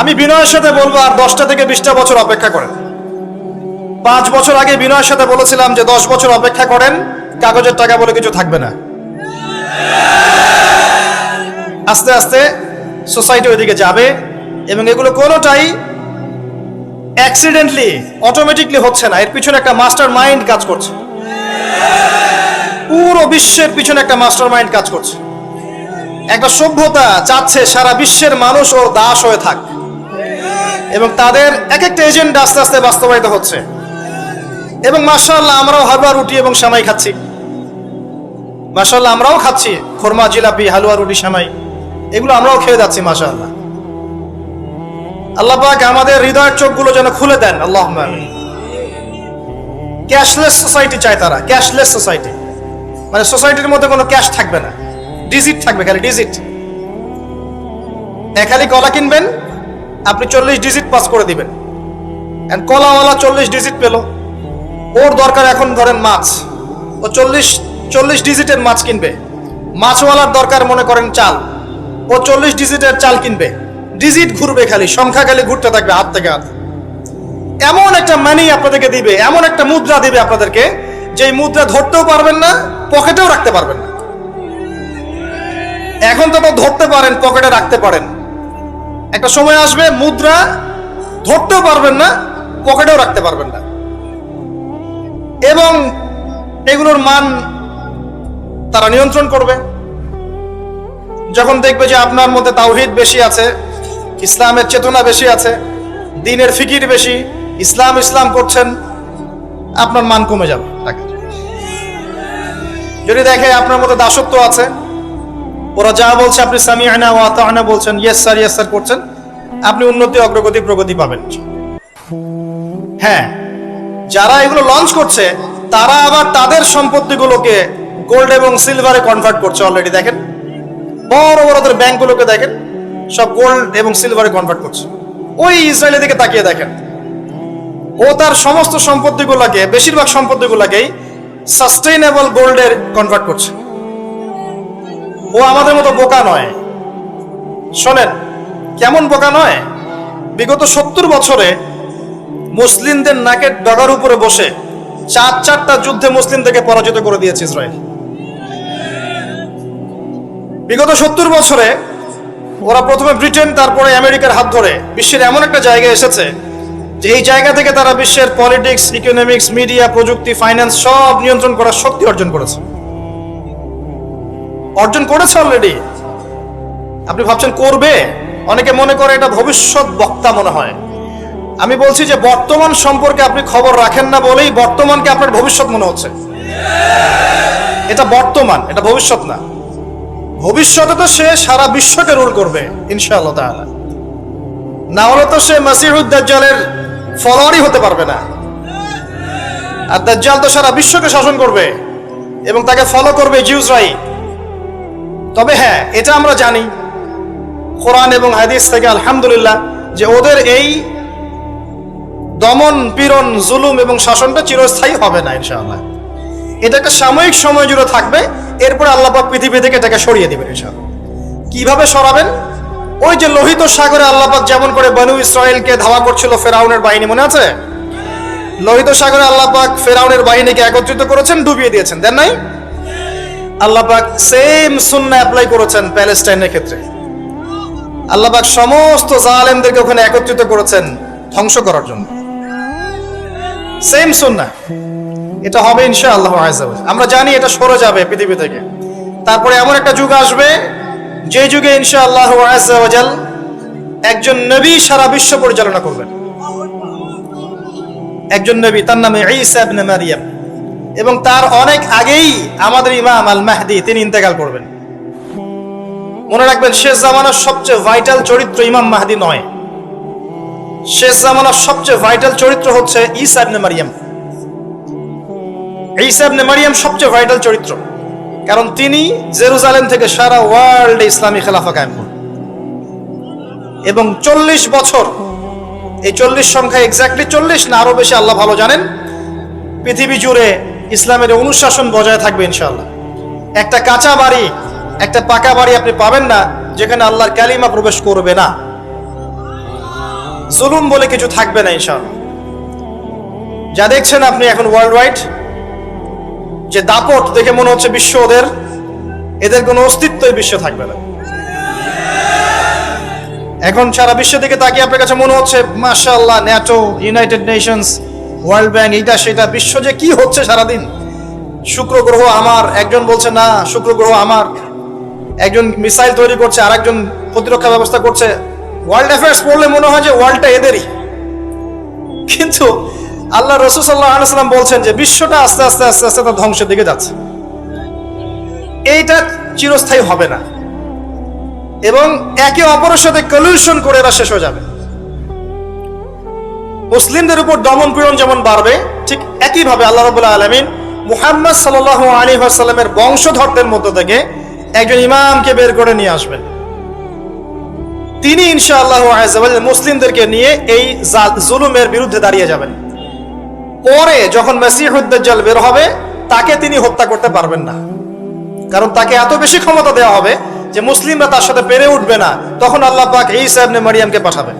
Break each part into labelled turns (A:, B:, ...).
A: আমি বিনয়ের সাথে বলবো আর 10টা থেকে 20টা বছর অপেক্ষা করেন। 5 বছর আগে বিনয়ের সাথে বলেছিলাম যে 10 বছর অপেক্ষা করেন, কাগজের টাকা বলে কিছু থাকবে না। আস্তে আস্তে সোসাইটি ওইদিকে যাবে এবং এগুলো কোনোটাই অ্যাক্সিডেন্টলি অটোমেটিকলি হচ্ছে না, এর পিছনে একটা মাস্টার মাইন্ড কাজ করছে। পুরো বিশ্বের পিছনে একটা মাস্টার মাইন্ড কাজ করছে। একটা সভ্যতা চাচ্ছে সারা বিশ্বের মানুষ ও দাস হয়ে থাক এবং তাদের এক একটা এজেন্ডা আস্তে আস্তে বাস্তবায়িত হচ্ছে। এবং মাশাআল্লাহ আমরাও হালুয়া রুটি এবং সেমাই খাচ্ছি। মাশাআল্লাহ আমরাও খাচ্ছি খোরমা, জিলাপি, হালুয়া, রুটি, সেমাই, এগুলো আমরাও খেয়ে যাচ্ছি মাশাআল্লাহ। আল্লাহ পাক আমাদের হৃদয়ের চোখগুলো যেন খুলে দেন, আল্লাহুম্মা আমিন। ক্যাশলেস সোসাইটি চায় তারা, ক্যাশলেস সোসাইটি, মানে সোসাইটির মধ্যে কোনো ক্যাশ থাকবে না, ডিজিট থাকবে, খালি ডিজিট। খালি কলা কিনবেন, আপনি 40 ডিজিট পাস করে দিবেন। কলাওয়ালা 40 ডিজিট পেল, ওর দরকার এখন ধরেন মাছ, ও 40 ডিজিটের মাছ কিনবে। মাছওয়ালার দরকার মনে করেন চাল, ও 40 ডিজিটের চাল কিনবে। ডিজিট ঘুরবে, খালি সংখ্যা খালি ঘুরতে থাকবে হাত থেকে হাত। এমন একটা মানি আপনাদেরকে দিবে, এমন একটা মুদ্রা দিবে আপনাদেরকে, যে মুদ্রা ধরতেও পারবেন না, পকেটেও রাখতে পারবেন না। এখন তো ধরতে পারেন, পকেটে রাখতে পারেন, একটা সময় আসবে মুদ্রা ধরতেও পারবেন না, পকেটেও রাখতে পারবেন না। এবং এগুলোর মান তারা নিয়ন্ত্রণ করবে। যখন দেখবে যে আপনার মধ্যে তাওহীদ বেশি আছে, ইসলামের চেতনা বেশি আছে, দ্বীনের ফিকির বেশি, ইসলাম ইসলাম করছেন, আপনার মান কমে যাবে। যদি দেখে আপনার মধ্যে দাসত্ব আছে, ওরা যা বলছে আপনি সামিআনা ওয়া আতা'না বলছেন, ইয়েস স্যার ইয়েস স্যার করছেন, আপনি উন্নতি, অগ্রগতি, প্রগতি পাবেন। হ্যাঁ, যারা এগুলো লঞ্চ করছে তারা আবার তাদের সম্পত্তিগুলোকে গোল্ড এবং সিলভারে কনভার্ট করছে অলরেডি। দেখেন বড় বড় ব্যাংকগুলোকে দেখেন, সব গোল্ড এবং সিলভারে কনভার্ট করছে। ওই ইসরায়েলের দিকে তাকিয়ে দেখেন, ও তার সমস্ত সম্পত্তিগুলোকে, বেশিরভাগ সম্পত্তিগুলোকেই সাস্টেইনেবল গোল্ডের কনভার্ট করছে। ও আমাদের মতো বোকা নয়। শোনেন কেমন বোকা নয়, বিগত 70 বছরে মুসলিমদের নাকের ডগার উপরে বসে 4টা যুদ্ধে মুসলিমদেরকে পরাজিত করে দিয়েছে ইসরায়েল। বিগত 70 বছরে ওরা প্রথমে ব্রিটেন, তারপরে আমেরিকার হাত ধরে বিশ্বের এমন একটা জায়গায় এসেছে যে এই জায়গা থেকে তারা বিশ্বের পলিটিক্স, ইকোনমিক্স, মিডিয়া, প্রযুক্তি, ফাইন্যান্স সব নিয়ন্ত্রণ করার শক্তি অর্জন করেছে অলরেডি। আপনি ভাবছেন করবে? অনেকে মনে করে এটা ভবিষ্যৎ বক্তা মনে হয়। আমি বলছি যে বর্তমান সম্পর্কে আপনি খবর রাখেন না বলেই বর্তমানকে আপনার ভবিষ্যৎ মনে হচ্ছে। এটা বর্তমান, এটা ভবিষ্যৎ না। ভবিষ্যতে তো সে সারা বিশ্বকে রুল করবে ইনশাআল্লাহ তাআলা। না হলে তো সে মাসিহুদ দাজ্জালের ফলোয়ারই হতে পারবে না। আর দাজ্জাল তো সারা বিশ্বকে শাসন করবে এবং তাকে ফলো করবে জিউসরাই। তবে হ্যাঁ, এটা আমরা জানি কোরআন এবং হাদিস থেকে আলহামদুলিল্লাহ যে ওদের এই দমন, পীড়ন, জুলুম এবং শাসনটা চিরস্থায়ী হবে না ইনশাআল্লাহ। এটা একটা সাময়িক সময় জুড়ে থাকবে, এরপরে আল্লাহ পাক পৃথিবী থেকে এটাকে সরিয়ে দিবেন ইনশাআল্লাহ। কিভাবে সরাবেন? ওই যে লোহিত সাগরে আল্লাহ পাক যেমন করে বনু ইসরায়েলকে ধাওয়া করছিল ফেরাউনের বাহিনী, মনে আছে? লোহিত সাগরে আল্লাহ পাক ফেরাউনের বাহিনীকে একত্রিত করেছেন, ডুবিয়ে দিয়েছেন, দেন নাই? আল্লাহ পাক সেম সুন্নাহ অ্যাপ্লাই করেছেন প্যালেস্টাইনের ক্ষেত্রে। আল্লাহ পাক সমস্ত জালেমদেরকে ওখানে একত্রিত করেছেন ধ্বংস করার জন্য। সেম সুন্নাহ, এটা হবে ইনশাআল্লাহ আযজা ওয়া জাল্লা। আমরা জানি এটা সরে যাবে পৃথিবী থেকে। তারপরে এমন একটা যুগ আসবে যে যুগে ইনশাআল্লাহ আযজা ওয়া জাল্লা একজন নবী সারা বিশ্ব পরিচালনা করবেন। একজন নবী, তার নামে ঈসা ইবনে মারইয়াম, এবং তার অনেক আগেই আমাদের ইমাম আল মাহদি তিনি ইন্তেকাল করবেন। মনে রাখবেন, শেষ জামানার সবচেয়ে ভাইটাল চরিত্র ইমাম মাহদি নয়। শেষ জামানার সবচেয়ে ভাইটাল চরিত্র হচ্ছে ঈসা ইবনে মারইয়াম। ঈসা ইবনে মারইয়াম সবচেয়ে ভাইটাল চরিত্র, কারণ তিনি জেরুজালেম থেকে সারা ওয়ার্ল্ডে ইসলামী খেলাফা কায়েম করেন এবং 40 বছর, এই 40 সংখ্যা এক্স্যাক্টলি 40 না আরো বেশি আল্লাহ ভালো জানেন, পৃথিবী জুড়ে ইসলামের অনুশাসন বজায় থাকবে ইনশাআল্লাহ। একটা কাঁচা বাড়ি, একটা পাকা বাড়ি আপনি পাবেন না যেখানে আল্লাহর কালিমা প্রবেশ করবে না। জুলুম বলে কিছু থাকবে না ইনশাআল্লাহ। যা দেখছেন আপনি এখন ওয়ার্ল্ড ওয়াইড যে দাপট, দেখে মনে হচ্ছে বিশ্ব এদের কোনো অস্তিত্বই বিশ্বে থাকবে না। এখন সারা বিশ্ব থেকে তাকিয়ে আপনার কাছে মনে হচ্ছে মাশাআল্লাহ, NATO, United Nations, world bank, এইটা সেটা, বিশ্ব যে কি হচ্ছে সারাদিন। শুক্র গ্রহ আমার, একজন বলছে না শুক্র গ্রহ আমার, একজন মিসাইল তৈরি করছে, আর একজন প্রতিরক্ষা ব্যবস্থা করছে। ওয়ার্ল্ড অ্যাফেয়ার্স পড়লে মনে হয় যে ওয়ার্ল্ডটা এদেরই, কিন্তু আল্লাহ রাসূল সাল্লাল্লাহু আলাইহি ওয়াসাল্লাম বলছেন যে বিশ্বটা আস্তে আস্তে আস্তে আস্তে তার ধ্বংসের দিকে যাচ্ছে। এইটা চিরস্থায়ী হবে না, এবং একে অপরের সাথে কলিউশন করে এরা শেষ হয়ে যাবে। মুসলিমদের উপর দমন পীড়ন যেমন বাড়বে, ঠিক একইভাবে আল্লাহ রাব্বুল আলামিন মুহাম্মদ সাল্লাল্লাহু আলাইহি ওয়াসাল্লামের বংশধরদের মধ্য থেকে একজন ইমামকে বের করে নিয়ে আসবেন। তিনি ইনশাআল্লাহ আযজা ওয়া জাল্লা মুসলিমদেরকে নিয়ে এই জুলুমের বিরুদ্ধে দাঁড়িয়ে যাবেন। পরে যখন মাসিহুদ দাজ্জাল বের হবে, তাকে তিনি হত্যা করতে পারবেন না, কারণ তাকে এত বেশি ক্ষমতা দেওয়া হবে যে মুসলিমরা তার সাথে পেরে উঠবে না। তখন আল্লাহ পাক ঈসা ইবনে মারইয়ামকে পাঠাবেন,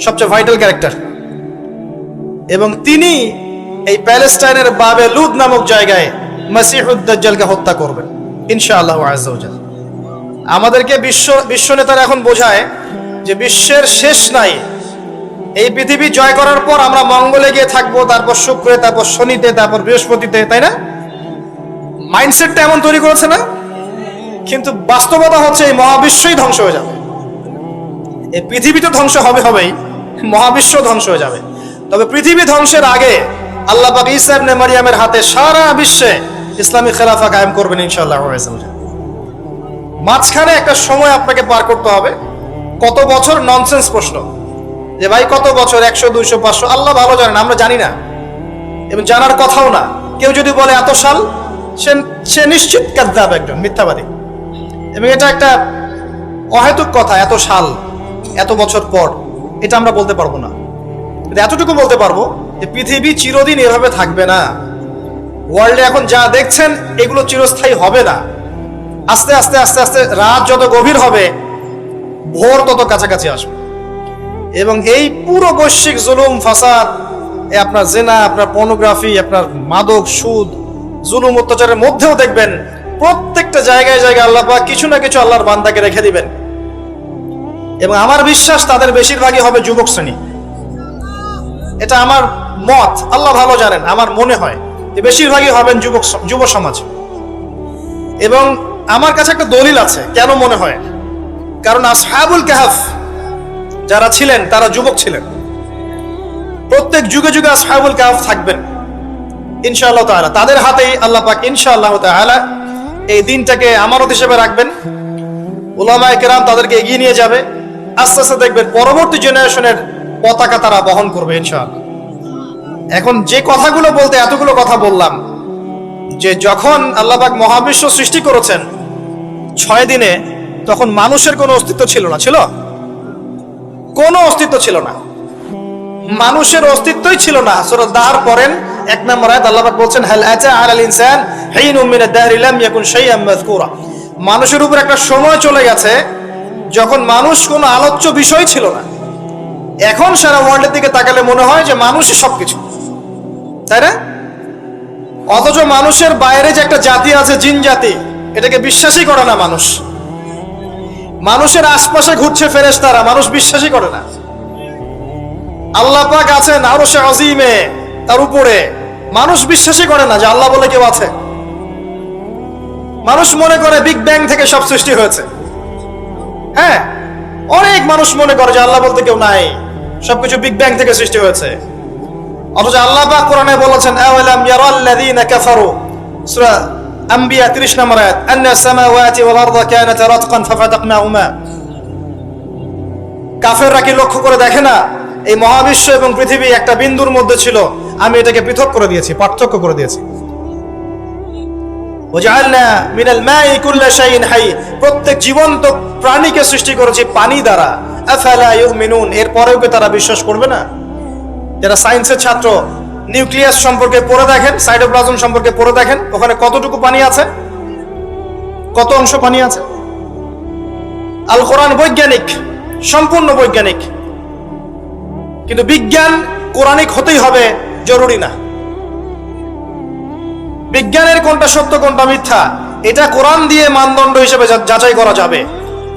A: সবচেয়ে ভাইটাল ক্যারেক্টার, এবং তিনি এই প্যালেস্টাইনের বাবে লুদ নামক জায়গায় মাসিহুদ দাজ্জালকে হত্যা করবেন ইনশাআল্লাহ আযজা ওয়া জাল্লা। আমাদেরকে বিশ্ব নেতারা এখন বোঝায় যে বিশ্বের শেষ নাই, এই পৃথিবী জয় করার পর আমরা মঙ্গলে গিয়ে থাকবো, তারপর শুক্রে, তারপর শনিতে, তারপর বৃহস্পতিতে, তাই না? মাইন্ডসেটটা এমন তৈরি করেছে না? কিন্তু বাস্তবতা হচ্ছে এই মহাবিশ্বই ধ্বংস হয়ে যাবে। এই পৃথিবী তো ধ্বংস হবেই, মহাবিশ্ব ধ্বংস হয়ে যাবে। তবে পৃথিবী ধ্বংসের আগে আল্লাহ পাক ঈসা ইবনে মারইয়ামের হাতে সারা বিশ্বে ইসলামী খেলাফা কায়েম করবেন ইনশাআল্লাহ। মাঝখানে একটা সময় আপনাকে পার করতে হবে। কত বছর? ননসেন্স প্রশ্ন, যে ভাই কত বছর, 100, 200, 500, আল্লাহ ভালো জানেন, আমরা জানি না, এবং জানার কথাও না। কেউ যদি বলে এত সাল, সে নিশ্চিত কাযযাব, একজন মিথ্যাবাদী, এবং এটা একটা অহেতুক কথা। এত সাল, এত বছর পর, এটা আমরা বলতে পারবো না। কিন্তু এতটুকু বলতে পারবো যে পৃথিবী চিরদিন এভাবে থাকবে না। ওয়ার্ল্ডে এখন যা দেখছেন এগুলো চিরস্থায়ী হবে না। আস্তে আস্তে আস্তে আস্তে রাত যত গভীর হবে, ভোর তত কাছাকাছি আসবে, এবং এই পুরো বৈশ্বিক জুলুম ফাসাদ, আপনার জিনা, আপনার পর্নোগ্রাফি, আপনার মাদক, সুদ, জুলুম অত্যাচারের মধ্যেও দেখবেন প্রত্যেকটা জায়গায় জায়গায় আল্লাহ পাক কিছু না কিছু আল্লাহর বান্দাকে রেখে দিবেন। এবং আমার বিশ্বাস তাদের বেশিরভাগই হবে যুবক শ্রেণী। এটা আমার মত, আল্লাহ ভালো জানেন, আমার মনে হয় যে বেশিরভাগই হবেন যুব সমাজ। এবং আমার কাছে একটা দলিল আছে কেন মনে হয়, কারণ আসহাবুল কাহফ যারা ছিলেন তারা যুবক ছিলেন। প্রত্যেক যুগে যুগে আসহাবুল কাহফ থাকবেন ইনশাআল্লাহ তাআলা। তাদের হাতেই আল্লাহ পাক ইনশাআল্লাহ তাআলা এই দিনটাকে আমানত হিসেবে রাখবেন। উলামায়ে কেরাম তাদেরকে এগিয়ে নিয়ে যাবে। আস্তে আস্তে দেখবেন পরবর্তী জেনারেশনের পতাকা তারা বহন করবে ইনশাআল্লাহ। এখন যে কথাগুলো বলতে এতগুলো কথা বললাম, যে যখন আল্লাহ পাক মহাবিশ্ব সৃষ্টি করেছেন 6 দিনে, তখন মানুষের কোনো অস্তিত্ব ছিল না। ছিল? কোনো অস্তিত্ব ছিল না, মানুষের অস্তিত্বই ছিল না। সূরা দাহর পড়েন 1 নম্বর আয়াত, আল্লাহ পাক বলছেন হাল আতা আলাল ইনসান হিনুম মিনাদ দাহরি লাম ইয়াকুন শাইআন মাযকুরা। মানুষের উপর একটা সময় চলে গেছে যখন মানুষ কোনো আলোচ্য বিষয় ছিল না। এখন সারা ওয়ার্ল্ডের দিকে তাকালে মনে হয় যে মানুষই সবকিছু, তাই না? অথচ মানুষের বাইরে যে একটা জাতি আছে, জিন জাতি, এটাকে বিশ্বাসই করে না মানুষ। মানুষের আশপাশে ঘুরছে ফেরেশতারা, মানুষ বিশ্বাসই করে না। আল্লাহ পাক আছেন আরশে আজিমে, তার উপরে, মানুষ বিশ্বাসই করে না যে আল্লাহ বলে কেউ আছে। মানুষ মনে করে বিগ ব্যাং থেকে সব সৃষ্টি হয়েছে। হ্যাঁ, অনেক মানুষ মনে করে যে আল্লাহ বলতে কেউ নাই, সবকিছু বিগ ব্যাং থেকে সৃষ্টি হয়েছে। অথচ আল্লাহ পাক কোরআনে বলেছেন আওয়ালাম ইয়ারাল্লাযীনা কাফারু, সূরা আম্বিয়া 30 নম্বর আয়াত, আন্নাস সামাওয়াতি ওয়াল আরদা কানাতা রাতকান ফাফাতাকনাহুমা। কাফেররা কি লক্ষ্য করে দেখে না এই মহাবিশ্ব এবং পৃথিবী একটা বিন্দুর মধ্যে ছিল, আমি এটাকে পৃথক করে দিয়েছি, পার্থক্য করে দিয়েছি। ওয়াজআলনা মিনাল মাই কুল্লা শাইইন হাই, প্রত্যেক জীবন্ত প্রাণীকে সৃষ্টি করেছি পানি দ্বারা। আফালা ইউমিনুন, এরপরেও কি তারা বিশ্বাস করবে না? যারা সায়েন্সের ছাত্র, নিউক্লিয়াস সম্পর্কে পড়ে দেখেন, সাইটোপ্লাজম সম্পর্কে পড়ে দেখেন, ওখানে কতটুকু পানি আছে, কত অংশ পানি আছে। আল কোরআন বৈজ্ঞানিক, সম্পূর্ণ বৈজ্ঞানিক। কিন্তু বিজ্ঞান কোরআনিক হতেই হবে জরুরি না। বিজ্ঞানের কোনটা সত্য কোনটা মিথ্যা এটা কোরআন দিয়ে মানদণ্ড হিসেবে যাচাই করা যাবে।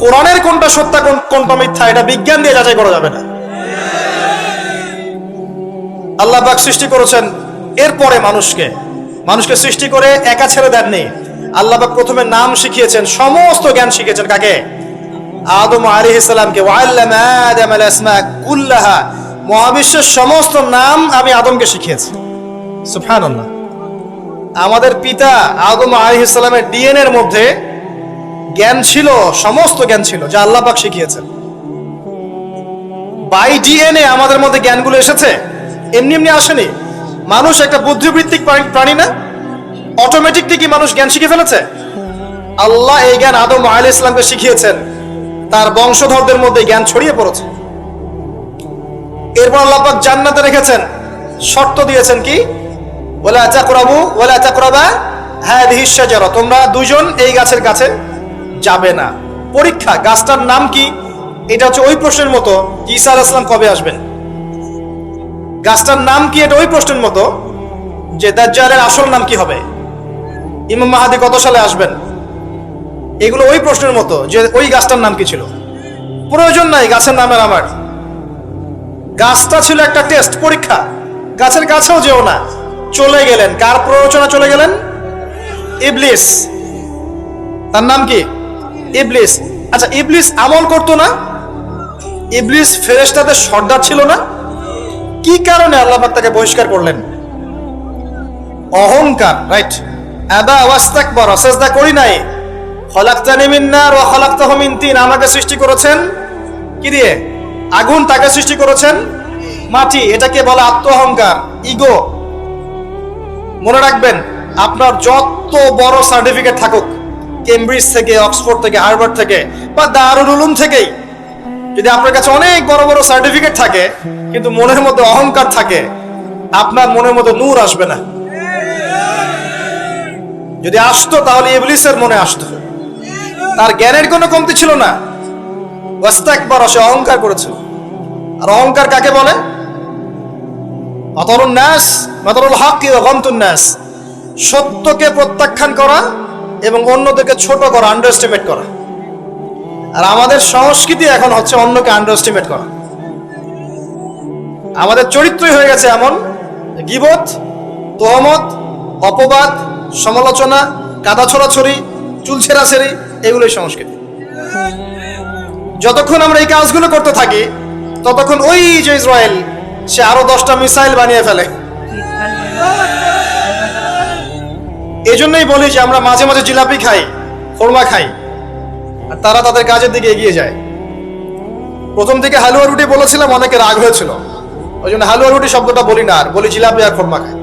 A: কোরআনের কোনটা সত্য কোনটা মিথ্যা এটা বিজ্ঞান দিয়ে যাচাই করা যাবে না। আল্লাহ পাক সৃষ্টি করেছেন, এরপরে মানুষকে সৃষ্টি করে একা ছেড়ে দেননি। আল্লাহ পাক প্রথমে নাম শিখিয়েছেন, সমস্ত জ্ঞান শিখিয়েছেন কাকে? আদম আলাইহিস সালামকে। ওয়াল্লামা আদম আল আসমা কুল্লাহা, মহাবিশ্বের সমস্ত নাম আমি আদমকে শিখিয়েছি। সুবহানাল্লাহ। আমাদের পিতা আদম আলাইহিস সালামের ডিএনএ এর মধ্যে জ্ঞান ছিল, সমস্ত জ্ঞান ছিল যা আল্লাহ পাক শিখিয়েছেন। বাই ডিএনএ আমাদের মধ্যে জ্ঞানগুলো এসেছে, এমনি এমনি আসেনি। মানুষ একটা বুদ্ধিবৃত্তিক প্রাণী না? অটোমেটিকলি কি মানুষ জ্ঞান শিখে ফেলেছে? আল্লাহ এই জ্ঞান আদম আলাইহিস সালামকে শিখিয়েছেন, তার বংশধরদের মধ্যে জ্ঞান ছড়িয়ে পড়েছে। এরপর আল্লাহ পাক জান্নাতে রেখেছেন, শর্ত দিয়েছেন কি? ওয়ালা তাকরাবু ওয়ালা তাকরাবা হাদিহিশ শাজারা, তোমরা দুইজন এই গাছের কাছে যাবে না। পরীক্ষা, গাছটার নাম কি? এটা হচ্ছে ওই প্রশ্নের মতো ঈসা আলাইহিস সালাম কবে আসবেন। গাছটার নাম কি? এটা ওই প্রশ্নের মতো যে দাজ্জালের আসল নাম কি হবে, ইমাম মাহদী কত সালে আসবেন। এগুলো ওই প্রশ্নের মতো যে ওই গাছটার নাম কি ছিল। প্রয়োজন নাই গাছের নামের আমার। গাছটা ছিল একটা টেস্ট, পরীক্ষা। গাছের কাছেও যেও না। চলে গেলেন, কার প্ররোচনা চলে গেলেন? ইবলিস। তার নাম কি? ইবলিস। আচ্ছা, ইবলিস আমল করতো না? ইবলিস ফেরেশতাদের সর্দার ছিল না? কি কারণে আল্লাহ পাক তাকে বহিষ্কার করলেন? অহংকার, রাইট। আবা ওয়াস্তাকবারা, সিজদা করি নাই। খলাকতানি মিন নার ওয়া খলাকতাহু মিন তিন, আমাকে সৃষ্টি করেছেন কি দিয়ে? আগুন। তাকে সৃষ্টি করেছেন মাটি। এটাকে বলা আত্ম অহংকার, ইগো। মনে রাখবেন, আপনার যত বড় সার্টিফিকেট থাকুক, কেমব্রিজ থেকে, অক্সফোর্ড থেকে, হার্ভার্ড থেকে বা দারুল উলুম থেকেই, যদি আপনার কাছে অনেক বড় বড় সার্টিফিকেট থাকে কিন্তু মনের মধ্যে অহংকার থাকে, আপনার মনের মধ্যে নূর আসবে না। যদি আসতো তাহলে ইবলিসের মনে আসতো। তার জ্ঞানের কোনো কমতি ছিল না। ওয়াস্তাকবারা, সে অহংকার করেছিল। আর অহংকার কাকে বলে? মাতারুন নাস মাতারুল হক ওয়া গামতুন নাস, সত্যকে প্রত্যাখ্যান করা এবং অন্যদেরকে ছোট করা, আন্ডারএস্টিমেট করা। আর আমাদের সংস্কৃতি এখন হচ্ছে অন্যকে আন্ডারএস্টিমেট করা। আমাদের চরিত্রই হয়ে গেছে এমন, গীবত, তোহমত, অপবাদ, সমালোচনা, কাদা ছড়াছড়ি, চুল ছেঁড়াছেড়ি, এগুলোই সংস্কৃতি। যতক্ষণ আমরা এই কাজগুলো করতে থাকি ততক্ষণ ওই যে ইসরায়েল, সে আরো 10টা মিসাইল বানিয়ে ফেলে। এই জন্যই বলি যে আমরা মাঝে মাঝে জিলাপি খাই, খোরমা খাই, আর তারা তাদের কাজের দিকে এগিয়ে যায়। প্রথম দিকে হালুয়া রুটি বলেছিলাম, অনেকে রাগ হয়েছিল, ওই জন্য হালুয়া রুটি শব্দটা বলি না, আর বলি জিলাপি আর খোরমা খাই।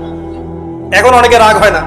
A: এখন অনেকে রাগ হয় না।